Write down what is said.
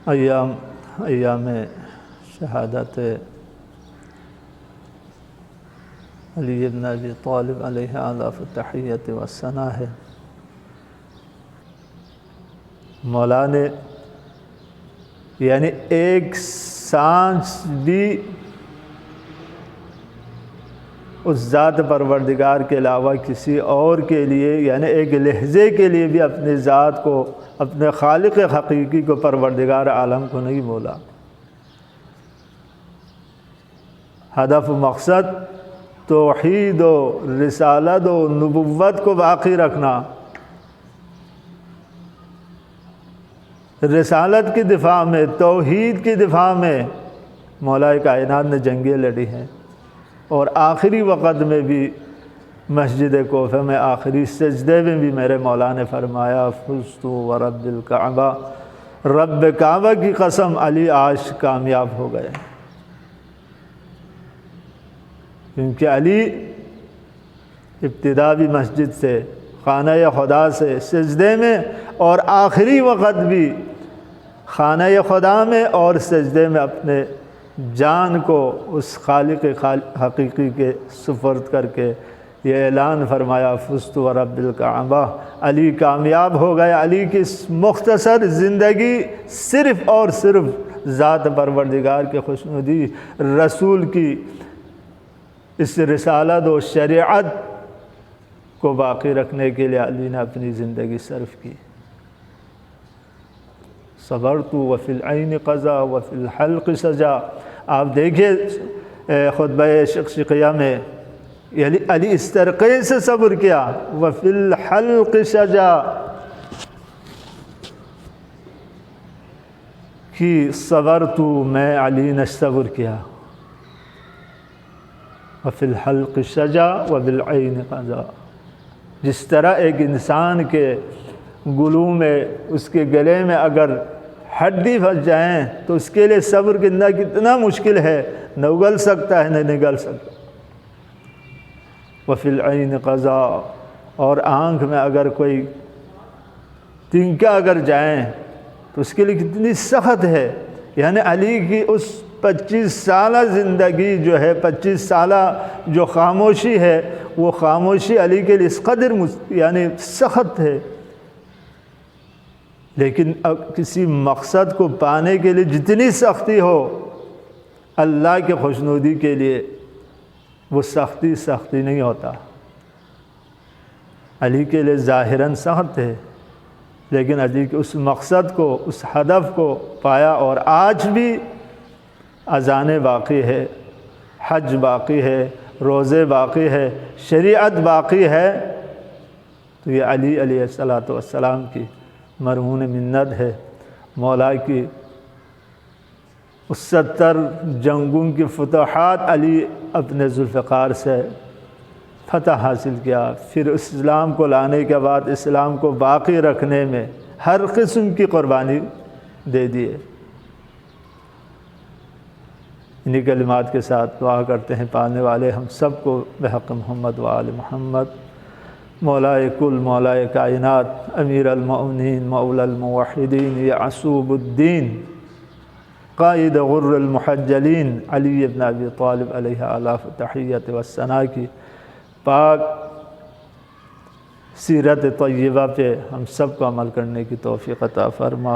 ایام شہادت علی بن ابی طالب علیہ آلاف التحیت والثناء ہے۔ مولا نے یعنی ایک سانس بھی اس ذات پروردگار کے علاوہ کسی اور کے لیے، یعنی ایک لحظے کے لیے بھی اپنی ذات کو، اپنے خالق حقیقی کو، پروردگار عالم کو نہیں بولا۔ ہدف و مقصد توحید و رسالت و نبوت کو باقی رکھنا، رسالت کی دفاع میں، توحید کی دفاع میں مولا کائنات نے جنگیں لڑی ہیں، اور آخری وقت میں بھی مسجد کوفہ میں آخری سجدے میں بھی میرے مولا نے فرمایا فزت ورب الکعبہ، رب کعبہ کی قسم علی آج کامیاب ہو گئے، کیونکہ علی ابتدا بھی مسجد سے، خانہ خدا سے، سجدے میں، اور آخری وقت بھی خانہ خدا میں اور سجدے میں اپنے جان کو اس خالق حقیقی کے سپرد کر کے یہ اعلان فرمایا فزت ورب الکعبہ، علی کامیاب ہو گئے۔ علی کی مختصر زندگی صرف اور صرف ذات پروردگار کے خوشنودی رسول کی اس رسالت و شریعت کو باقی رکھنے کے لیے علی نے اپنی زندگی صرف کی۔ صبرت وفی العین قضا وفی الحلق سجا، آپ دیکھیے خطبہ شقشقیہ میں یعنی علی اس طریقے سے صبر کیا، وفی الحلق سجا، کہ صبرت میں علی نے صبر کیا، وفی الحلق سجا وبالعین قضا، جس طرح ایک انسان کے گلو میں، اس کے گلے میں اگر ہڈی پھنس جائیں تو اس کے لیے صبر کرنا کتنا مشکل ہے، نہ اگل سکتا ہے نہ نگل سکتا۔ وفی العین قضا، اور آنکھ میں اگر کوئی تنکا اگر جائیں تو اس کے لیے کتنی سخت ہے۔ یعنی علی کی اس 25 سالہ زندگی جو ہے، 25 سالہ جو خاموشی ہے، وہ خاموشی علی کے لیے اس قدر یعنی سخت ہے، لیکن اب کسی مقصد کو پانے کے لیے جتنی سختی ہو، اللہ کے خوشنودی کے لیے وہ سختی نہیں ہوتا۔ علی کے لیے ظاہراً سخت ہے، لیکن علی کے اس مقصد کو، اس ہدف کو پایا، اور آج بھی اذانیں باقی ہے، حج باقی ہے، روزے باقی ہے، شریعت باقی ہے، تو یہ علی علیہ السلام کی مرہون منت ہے۔ مولا کی اس 70 جنگوں کی فتوحات علی اپنے ذوالفقار سے فتح حاصل کیا، پھر اسلام کو لانے کے بعد اسلام کو باقی رکھنے میں ہر قسم کی قربانی دے دیے۔ انہی کلمات کے ساتھ دعا کرتے ہیں پانے والے ہم سب کو بحق محمد و آل محمد۔ مولائے کل، مولائے کائنات، امیر المؤمنین، مولا الموحدین، یعصوب الدین، قائد غر المحجلین، علی بن ابی طالب علیہ آلاف التحیت والثناء کی پاک سیرت طیبہ پہ ہم سب کو عمل کرنے کی توفیق عطا فرما۔